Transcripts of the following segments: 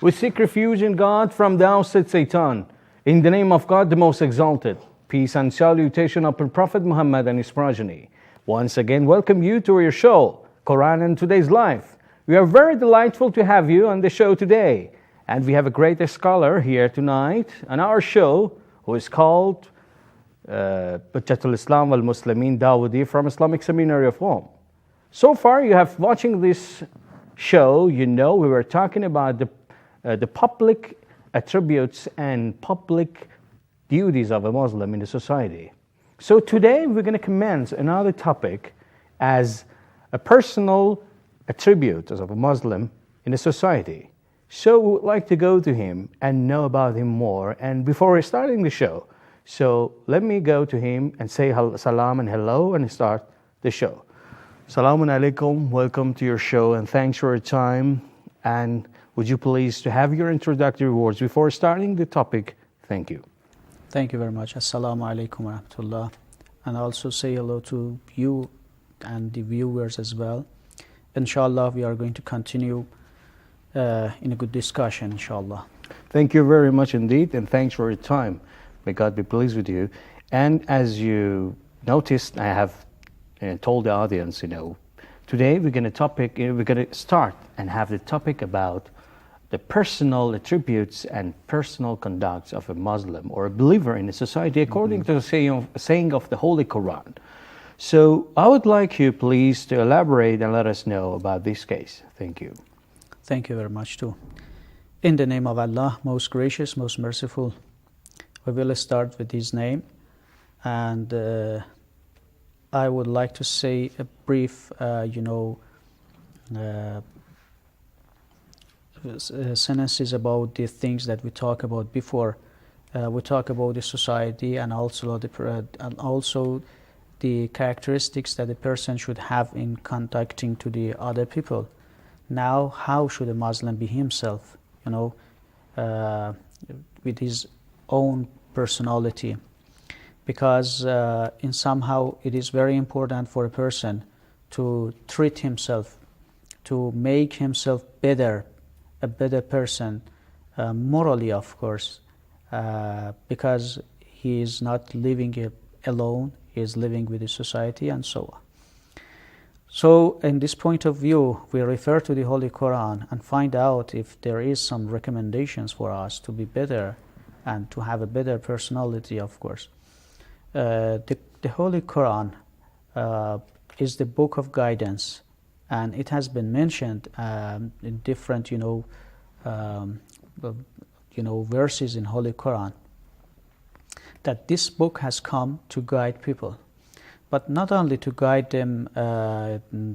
We seek refuge in God from the outset Satan. In the name of God, the most exalted. Peace and salutation upon Prophet Muhammad and his progeny. Once again, welcome you to your show, Quran and Today's Life. We are very delightful to have you on the show today. And we have a great scholar here tonight on our show who is called Hujjatul Islam wal Muslimin Dawoodi from Islamic Seminary of Qom. So far, you have watching this show, you know we were talking about the public attributes and public duties of a Muslim in the society. So today we're going to commence another topic as a personal attribute of a Muslim in a society. So we would like to go to him and know about him more. And before starting the show, so let me go to him and say salam and hello and start the show. Assalamu alaikum, welcome to your show and thanks for your time. And would you please to have your introductory words before starting the topic? Thank you. Thank you very much. Assalamu alaikum wa rahmatullah. And also say hello to you and the viewers as well. Inshallah, we are going to continue in a good discussion, inshallah. Thank you very much indeed, and thanks for your time. May God be pleased with you. And as you noticed, I have told the audience, today we're going to start and have the topic about the personal attributes and personal conducts of a Muslim or a believer in a society according to the saying of the Holy Quran. So I would like you please to elaborate and let us know about this case. Thank you. Thank you very much too. In the name of Allah, most gracious, most merciful, we will start with His name. And I would like to say a brief, sentences about the things that we talked about before. We talk about the society and also the characteristics that a person should have in contacting to the other people. Now, how should a Muslim be himself, with his own personality? Because in somehow it is very important for a person to treat himself, to make himself better, a better person, morally, of course, because he is not living alone, he is living with the society and so on. So in this point of view, we refer to the Holy Quran and find out if there is some recommendations for us to be better and to have a better personality, of course. The Holy Quran is the book of guidance, and it has been mentioned in different, verses in Holy Quran that this book has come to guide people, but not only to guide them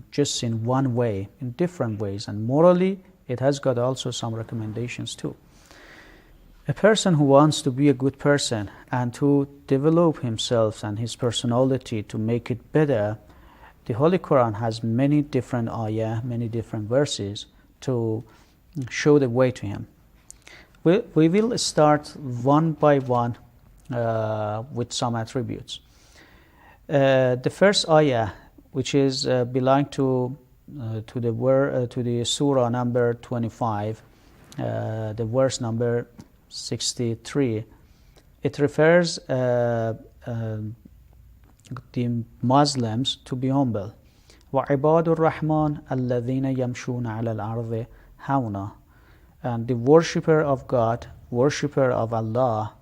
just in one way, in different ways, and morally it has got also some recommendations too. A person who wants to be a good person and to develop himself and his personality to make it better, the Holy Quran has many different ayah, many different verses to show the way to him. We will start one by one with some attributes. The first ayah, which is belong to the surah number 25, the verse number 63, it refers the Muslims to be humble. وَعِبَادُ الرَّحْمَنِ الَّذِينَ يَمْشُونَ عَلَى الْأَرْضِ هَوْنًا. And the worshipper of God, worshipper of Allah,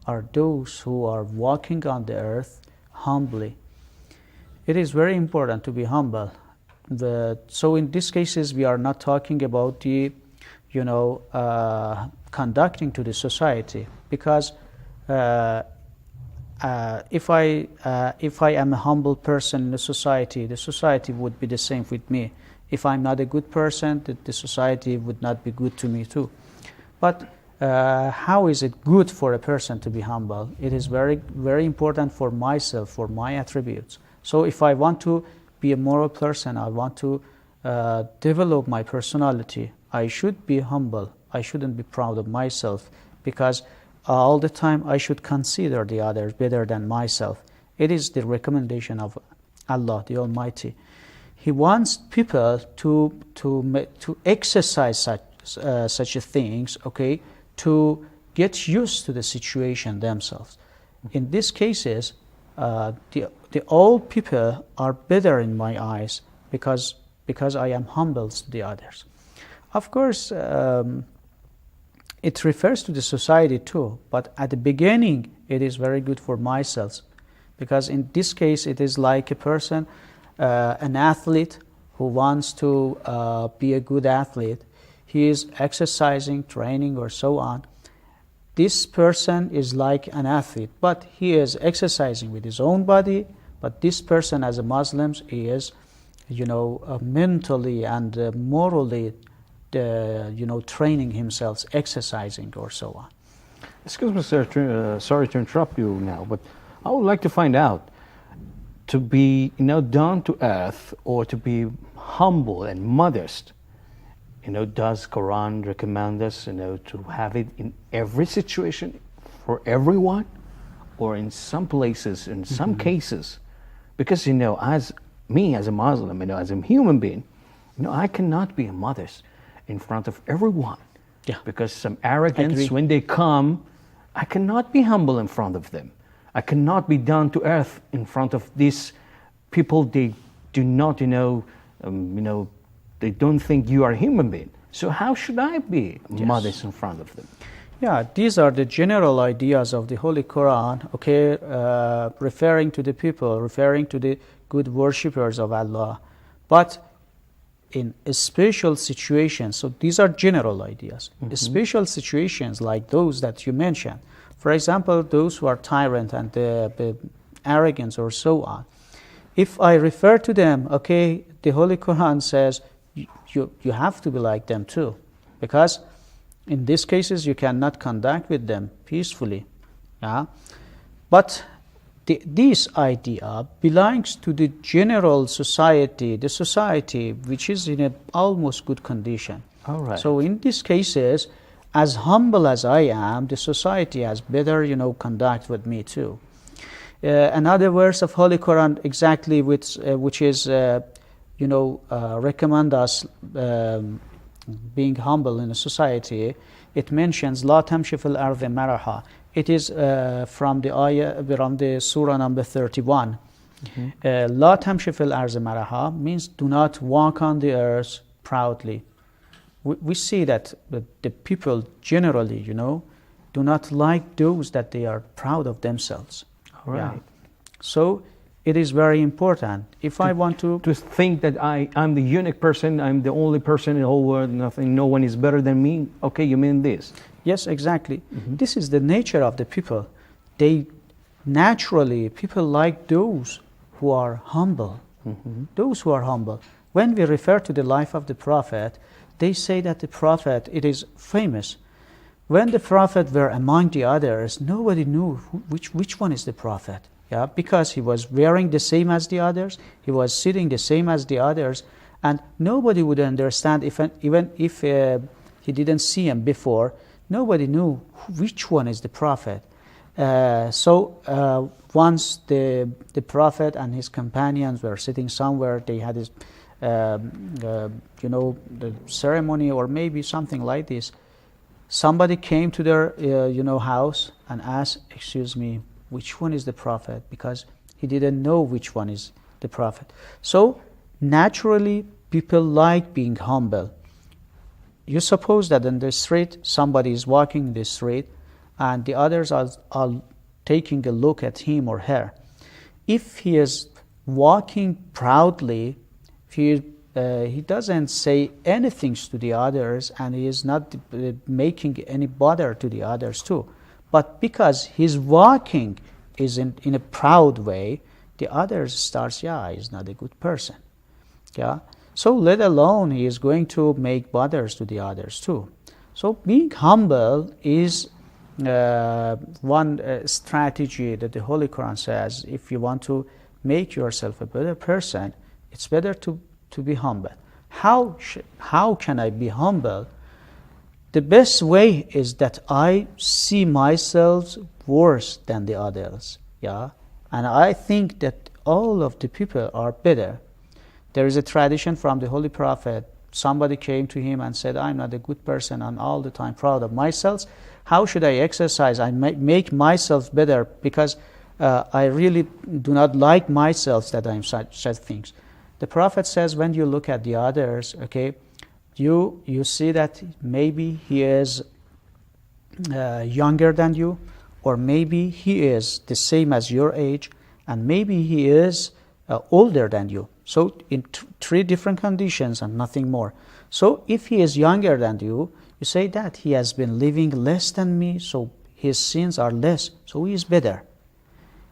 are those who are walking on the earth humbly. It is very important to be humble. So in these cases, we are not talking about the, conducting to the society, because if I am a humble person in the society would be the same with me. If I'm not a good person, the society would not be good to me too. But how is it good for a person to be humble? It is very, very important for myself, for my attributes. So if I want to be a moral person, I want to develop my personality, I should be humble. I shouldn't be proud of myself, because all the time I should consider the others better than myself. It is the recommendation of Allah, the Almighty. He wants people to exercise such things, okay, to get used to the situation themselves. In these cases, the old people are better in my eyes because I am humble to the others. Of course, it refers to the society too, but at the beginning it is very good for myself, because in this case it is like a person, an athlete who wants to be a good athlete. He is exercising, training, or so on. This person is like an athlete, but he is exercising with his own body. But this person, as a Muslim, is, mentally and morally, training himself, exercising, or so on. Excuse me, sir. Sorry to interrupt you now, but I would like to find out, to be down to earth or to be humble and modest. Does Quran recommend us, to have it in every situation for everyone, or in some places, in some cases? Because, as me, as a Muslim, as a human being, I cannot be modest in front of everyone. Yeah. Because some arrogance, Agree. when they come, I cannot be humble in front of them. I cannot be down to earth in front of these people. They do not, they don't think you are a human being. So how should I be modest in front of them? Yeah, these are the general ideas of the Holy Quran, okay, referring to the people, referring to the good worshippers of Allah. But in special situations, so these are general ideas. Special situations like those that you mentioned, for example, those who are tyrant and the arrogance or so on. If I refer to them, okay, the Holy Quran says you have to be like them too, because in these cases you cannot conduct with them peacefully. Yeah? But this idea belongs to the general society, the society which is in an almost good condition. All right. So in these cases, as humble as I am, the society has better, conduct with me too. Another verse of Holy Quran exactly which is, recommend us being humble in a society. It mentions La tamshi fil ardi maraha. It is from the ayah, from the surah number 31. La tamshi fil ardi maraha means do not walk on the earth proudly. We see that the people generally, do not like those that they are proud of themselves. All right. Yeah. So it is very important. If I want to think that I'm the unique person, I'm the only person in the whole world, no one is better than me. Okay, you mean this? Yes, exactly. This is the nature of the people. People like those who are humble. Those who are humble. When we refer to the life of the Prophet, they say that the Prophet, it is famous. When the Prophet were among the others, nobody knew which one is the Prophet. Yeah, because he was wearing the same as the others, he was sitting the same as the others, and nobody would understand even if he didn't see him before. Nobody knew which one is the Prophet. So once the Prophet and his companions were sitting somewhere, they had this, the ceremony or maybe something like this. Somebody came to their, house and asked, "Excuse me, which one is the Prophet?" Because he didn't know which one is the Prophet. So naturally, people like being humble. You suppose that in the street, somebody is walking in the street, and the others are taking a look at him or her. If he is walking proudly, he doesn't say anything to the others, and he is not making any bother to the others too. But because his walking is in a proud way, the others starts, he's not a good person. Yeah. So let alone he is going to make bothers to the others too. So being humble is one strategy that the Holy Quran says. If you want to make yourself a better person, it's better to be humble. How can I be humble? The best way is that I see myself worse than the others. Yeah, and I think that all of the people are better. There is a tradition from the Holy Prophet somebody came to him and said, I'm not a good person, I'm all the time proud of myself, how should I exercise and make myself better, because I really do not like myself that I'm such things. The Prophet says, when you look at the others, okay, you see that maybe he is younger than you, or maybe he is the same as your age, and maybe he is older than you. So in three different conditions and nothing more. So if he is younger than you, you say that he has been living less than me, so his sins are less, so he is better.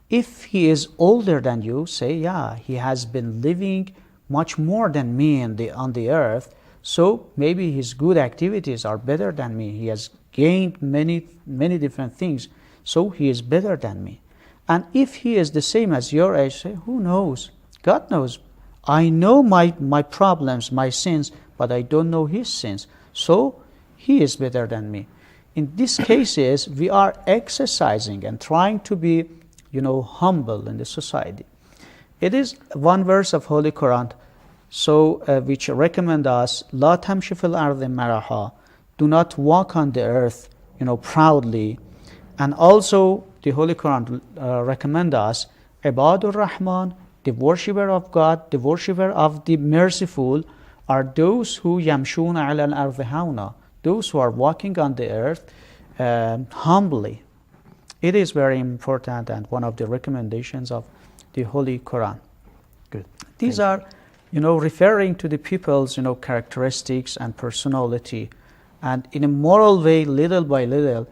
If he is older than you, say, yeah, he has been living much more than me on the earth, so maybe his good activities are better than me. He has gained many different things, so he is better than me. And if he is the same as your age, say, who knows? God knows. I know my problems, my sins, but I don't know his sins. So he is better than me. In these cases, we are exercising and trying to be, humble in the society. It is one verse of Holy Quran, which recommend us, La tamshi fil ardi maraha, do not walk on the earth, proudly. And also, the Holy Quran recommend us, Ibadur Rahman, the worshipper of God, the worshipper of the merciful, are those who yamshuna ala al-ardi hauna, those who are walking on the earth humbly. It is very important and one of the recommendations of the Holy Quran. Good. These are, referring to the people's, characteristics and personality. And in a moral way, little by little,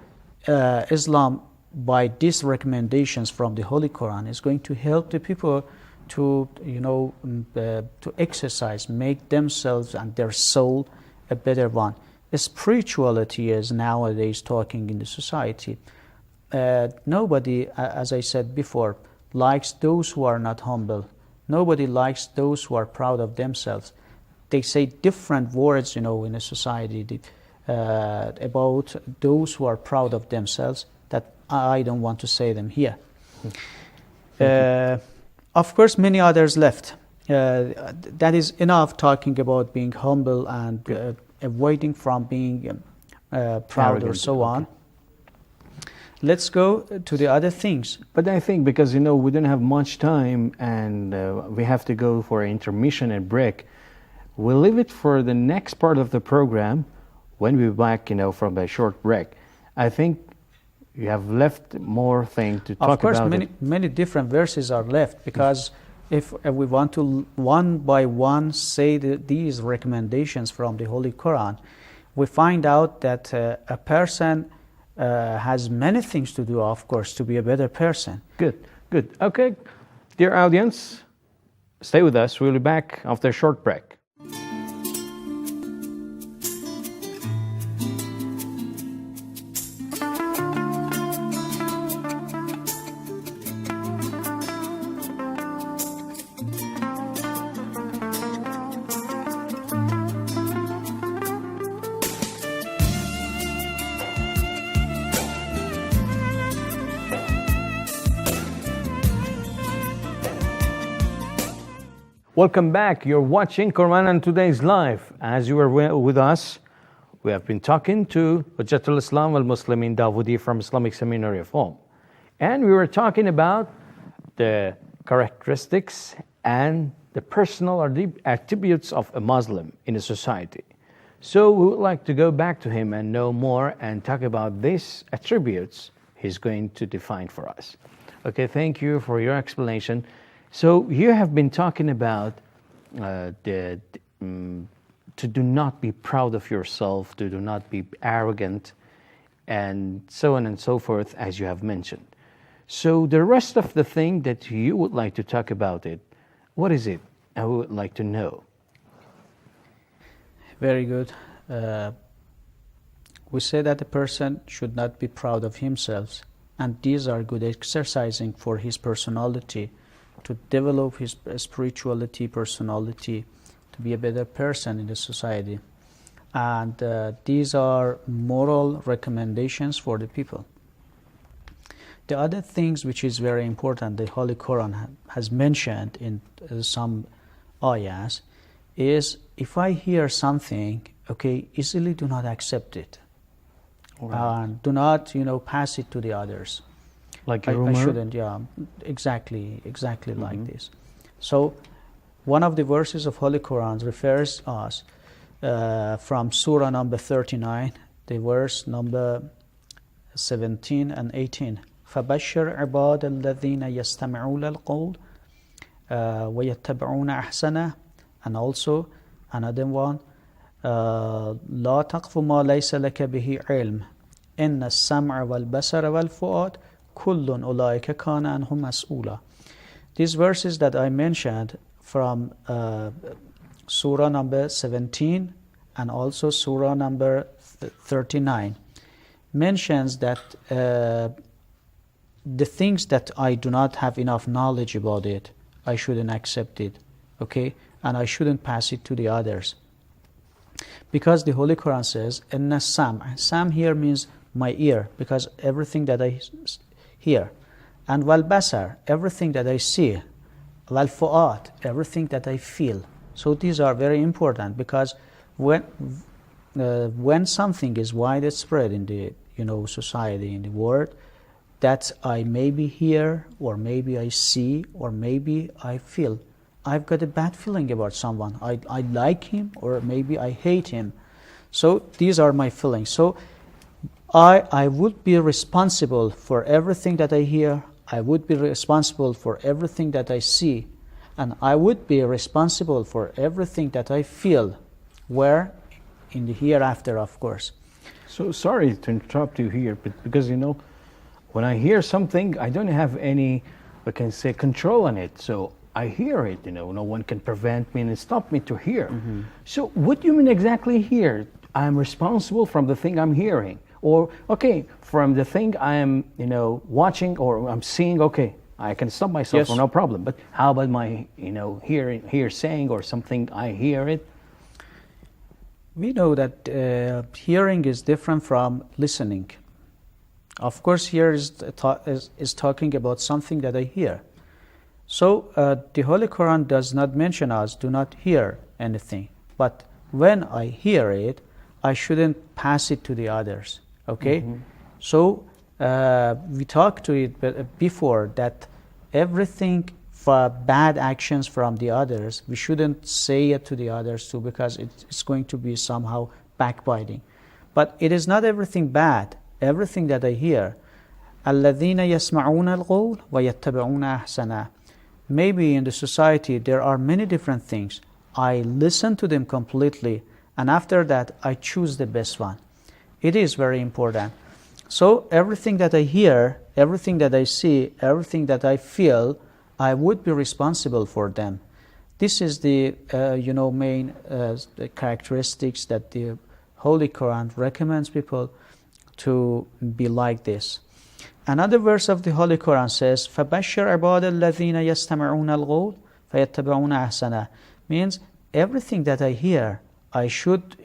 Islam, by these recommendations from the Holy Quran, is going to help the people to, to exercise, make themselves and their soul a better one. Spirituality is nowadays talking in the society. Nobody, as I said before, likes those who are not humble. Nobody likes those who are proud of themselves. They say different words, in a society about those who are proud of themselves that I don't want to say them here. Of course, many others left. That is enough talking about being humble and avoiding from being proud arrogant, or so on. Let's go to the other things. But I think because, we don't have much time and we have to go for an intermission and break, we'll leave it for the next part of the program when we're back, from a short break. I think you have left more thing to talk about. Of course, many different verses are left, because if we want to one by one say these recommendations from the Holy Quran, we find out that a person has many things to do, of course, to be a better person. Good. Okay, dear audience, stay with us. We'll be back after a short break. Welcome back. You're watching Quran and Today's Life. As you were with us, we have been talking to Hujjatul Islam al-Muslimin Dawoodi from Islamic Seminary of Home. And we were talking about the characteristics and the personal or the attributes of a Muslim in a society. So we would like to go back to him and know more and talk about these attributes he's going to define for us. Okay, thank you for your explanation. So you have been talking about to do not be proud of yourself, to do not be arrogant, and so on and so forth, as you have mentioned. So the rest of the thing that you would like to talk about it, what is it? I would like to know. Very good. We say that a person should not be proud of himself, and these are good exercising for his personality, to develop his spirituality, personality, to be a better person in the society. And these are moral recommendations for the people. The other things which is very important, the Holy Quran has mentioned in some ayahs, is if I hear something, okay, easily do not accept it. Right. Do not, pass it to the others. Like a I rumor? shouldn't, yeah, exactly like this. So, one of the verses of Holy Quran refers us from Surah number 39, the verse number 17 and 18. فَبَشِّرْ عِبَادَ الَّذِينَ يَسْتَمِعُونَ الْقَوْلَ وَيَتَّبِعُونَ أَحْسَنَهُ. And also another one, لا تقف ما ليس لك به علم إن السمع والبصر والفؤاد كل أولئك كان عنه مسؤولا. These verses that I mentioned from Surah number 17 and also Surah number 39 mentions that the things that I do not have enough knowledge about it, I shouldn't accept it, okay? And I shouldn't pass it to the others. Because the Holy Quran says, Inna Sam. Sam here means my ear, because everything that I hear. And Wal Basar, everything that I see. Wal Fu'at, everything that I feel. So these are very important, because when something is widespread in the society, in the world, that I maybe hear, or maybe I see, or maybe I feel, I've got a bad feeling about someone. I like him, or maybe I hate him. So these are my feelings. So I would be responsible for everything that I hear. I would be responsible for everything that I see. And I would be responsible for everything that I feel, where in the hereafter, of course. So sorry to interrupt you here, but because when I hear something, I don't have any, I can say, control on it. So I hear it, no one can prevent me and stop me to hear. So what do you mean exactly here? I'm responsible from the thing I'm hearing, or okay, from the thing I am, watching or I'm seeing. Okay, I can stop myself, Yes. for no problem. But how about my, saying or something I hear it? We know that hearing is different from listening. Of course, here is talking about something that I hear. So the Holy Quran does not mention us, do not hear anything. But when I hear it, I shouldn't pass it to the others. Okay? So we talked to it before that everything for bad actions from the others, we shouldn't say it to the others too, because it's going to be somehow backbiting. But it is not everything bad. Everything that I hear, الَّذِينَ يَسْمَعُونَ الْقَوْلَ وَيَتَّبِعُونَ أَحْسَنَهُ. Maybe in the society there are many different things. I listen to them completely, and after that I choose the best one. It is very important. So everything that I hear, everything that I see, everything that I feel, I would be responsible for them. This is the main characteristics that the Holy Quran recommends people to be like this. Another verse of the Holy Quran says, فَبَشِّرْ عِبَادَ الَّذِينَ يَسْتَمِعُونَ الْقَوْلَ فَيَتَّبِعُونَ أَحْسَنَهُ. Means everything that I hear, I should,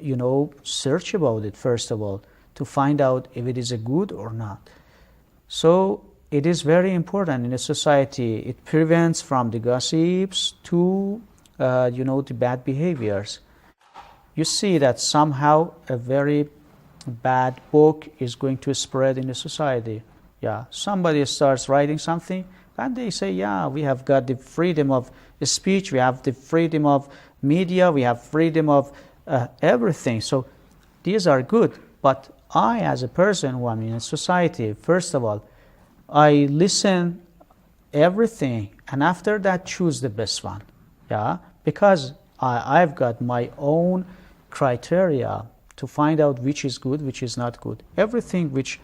search about it first of all to find out if it is a good or not. So it is very important in a society. It prevents from the gossips to, the bad behaviors. You see that somehow a very bad book is going to spread in the society. Yeah, somebody starts writing something and they say, yeah, we have got the freedom of speech, we have the freedom of media, we have freedom of everything. So these are good. But I, as a person who am in a society, first of all, I listen everything and after that choose the best one. Yeah, because I've got my own criteria to find out which is good, which is not good. Everything which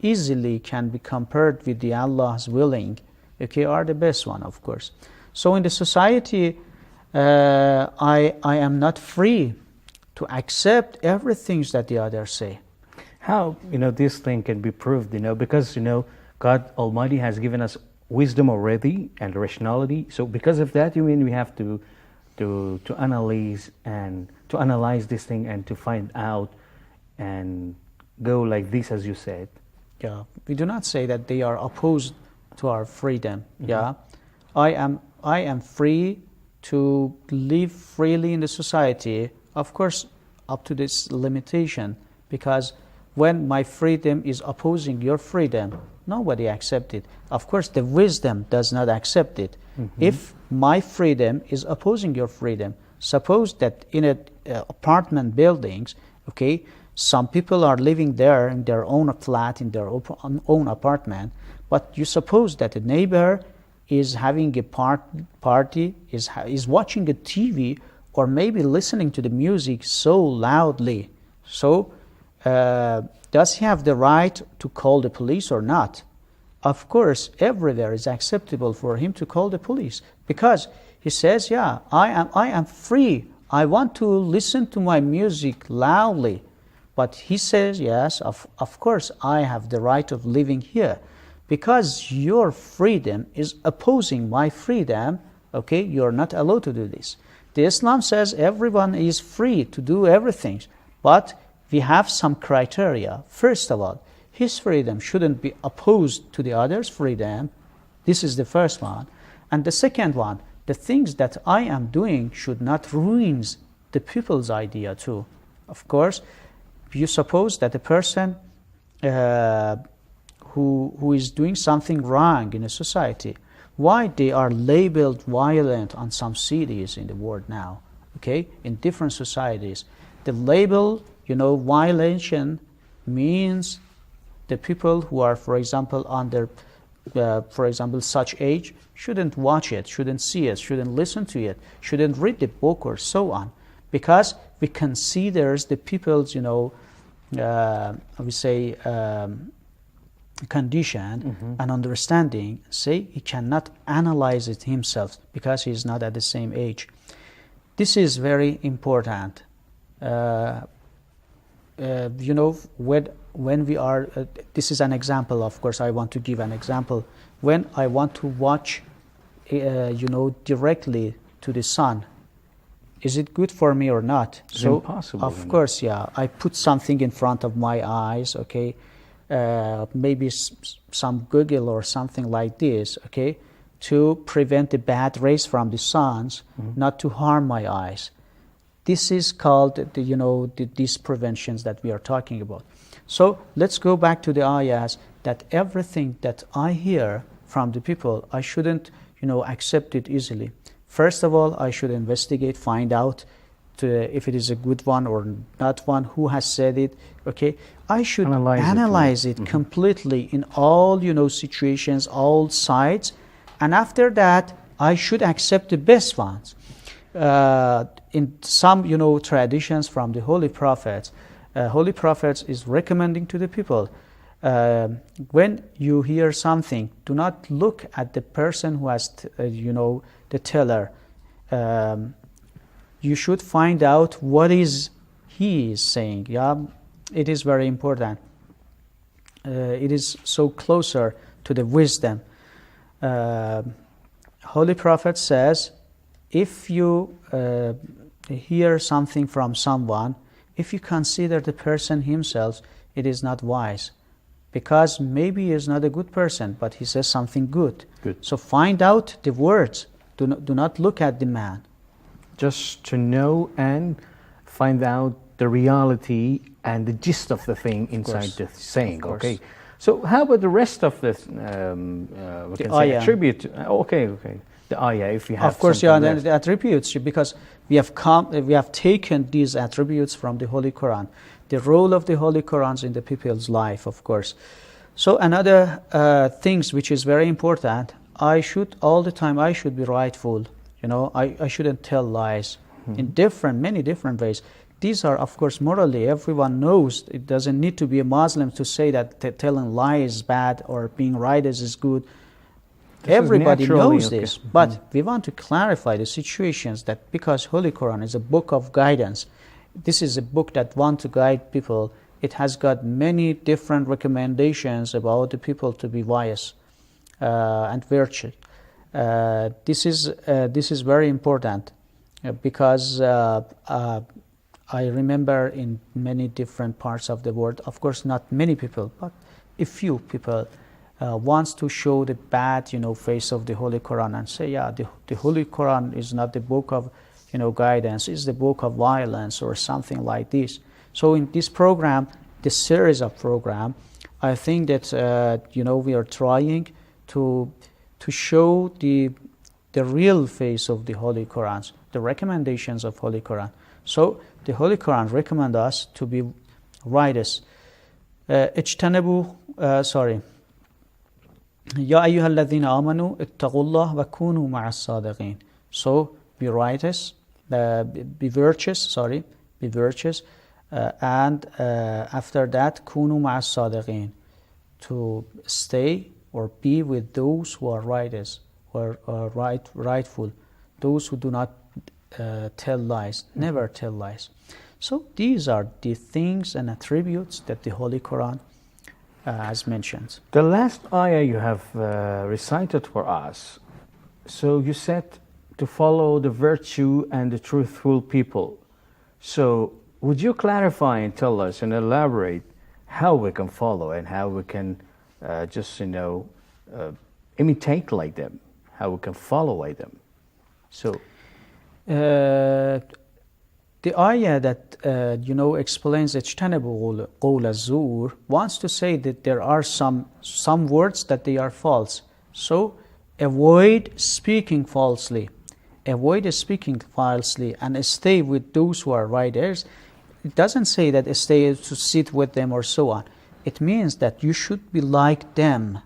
easily can be compared with the Allah's willing, okay, are the best one, of course. So in the society, I am not free to accept everything that the others say. How, this thing can be proved, because, God Almighty has given us wisdom already and rationality. So because of that, we have to analyze this thing and to find out and go like this, as you said. Yeah, we do not say that they are opposed to our freedom. Yeah, I am free to live freely in the society, of course, up to this limitation, because when my freedom is opposing your freedom, nobody accepts it. Of course, the wisdom does not accept it. If my freedom is opposing your freedom, suppose that in apartment buildings, okay, some people are living there in their own flat, in their own apartment, but you suppose that a neighbor is having a party, is watching a TV, or maybe listening to the music so loudly. So, does he have the right to call the police or not? Of course, everywhere is acceptable for him to call the police, because he says, yeah, I am free. I want to listen to my music loudly. But he says, yes, of course, I have the right of living here. Because your freedom is opposing my freedom, okay, you're not allowed to do this. The Islam says everyone is free to do everything, but we have some criteria. First of all, his freedom shouldn't be opposed to the other's freedom. This is the first one. And the second one, the things that I am doing should not ruin the people's idea too. Of course, you suppose that a person who is doing something wrong in a society, why they are labeled violent on some cities in the world now, okay, in different societies. The label, violation means the people who are, for example, under, such age, shouldn't watch it, shouldn't see it, shouldn't listen to it, shouldn't read the book or so on, because we consider the people's, condition and understanding, say he cannot analyze it himself because he is not at the same age. This is very important. When we are, this is an example, of course, I want to give an example. When I want to watch, directly to the sun, is it good for me or not? It's impossible. Of course, yeah, I put something in front of my eyes, okay, maybe some Google or something like this, okay, to prevent the bad rays from the suns, not to harm my eyes. This is called, these preventions that we are talking about. So let's go back to the ayahs, that everything that I hear from the people, I shouldn't, accept it easily. First of all, I should investigate, find out if it is a good one or not one, who has said it, okay? I should analyze it completely in all, situations, all sides, and after that, I should accept the best ones. In some, traditions from the Holy Prophets is recommending to the people, when you hear something, do not look at the person who has, the teller. You should find out what he is saying. Yeah, it is very important. It is so closer to the wisdom. Holy Prophet says, if you hear something from someone, if you consider the person himself, it is not wise. Because maybe he is not a good person, but he says something good. So find out the words. Do not look at the man. Just to know and find out the reality and the gist of the thing inside the saying. Okay. So how about the rest of this? Attribute. Okay. The ayah, if you have. Of course, yeah. The attributes, because we have taken these attributes from the Holy Quran. The role of the Holy Quran in the people's life, of course. So another things which is very important. I should be rightful. I shouldn't tell lies in many different ways. These are, of course, morally, everyone knows. It doesn't need to be a Muslim to say that telling lies is bad or being right is good. Everybody knows this. But we want to clarify the situations that because Holy Quran is a book of guidance, this is a book that wants to guide people. It has got many different recommendations about the people to be wise and virtuous. This is very important because I remember in many different parts of the world, of course not many people, but a few people, wants to show the bad, face of the Holy Quran and say, yeah, the Holy Quran is not the book of, guidance, it's the book of violence or something like this. So in this program, this series of program, I think that, we are trying to show the real face of the Holy Quran, the recommendations of Holy Quran. So the Holy Quran recommend us to be righteous. Ya ayyuhalladhina amanu ittaqullah wa kunu ma'as sadiqin. So be righteous, be virtuous, and after that kunu ma'as sadiqin, to stay or be with those who are righteous, who are rightful, those who do not tell lies, never tell lies. So these are the things and attributes that the Holy Quran has mentioned. The last ayah you have recited for us, so you said to follow the virtue and the truthful people. So would you clarify and tell us and elaborate how we can follow and how we can imitate like them, how we can follow like them? So the ayah that explains اجتنبوا قول الزور wants to say that there are some words that they are false. So avoid speaking falsely, and stay with those who are righteous. It doesn't say that stay to sit with them or so on. It means that you should be like them.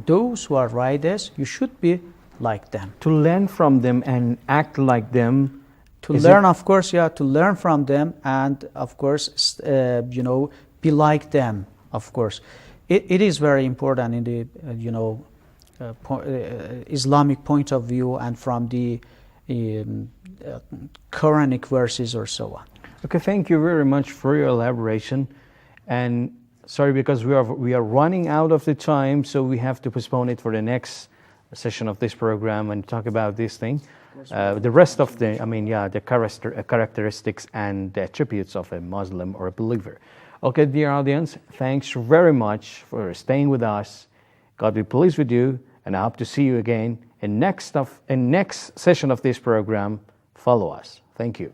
Those who are righteous, you should be like them. To learn from them and act like them. To learn from them and, of course, be like them, of course. It is very important in the, Islamic point of view and from the Quranic verses or so on. Okay, thank you very much for your elaboration. And sorry, because we are running out of the time, so we have to postpone it for the next session of this program and talk about this thing. The rest of the characteristics and the attributes of a Muslim or a believer. Okay, dear audience, thanks very much for staying with us. God be pleased with you, and I hope to see you again in next session of this program. Follow us. Thank you.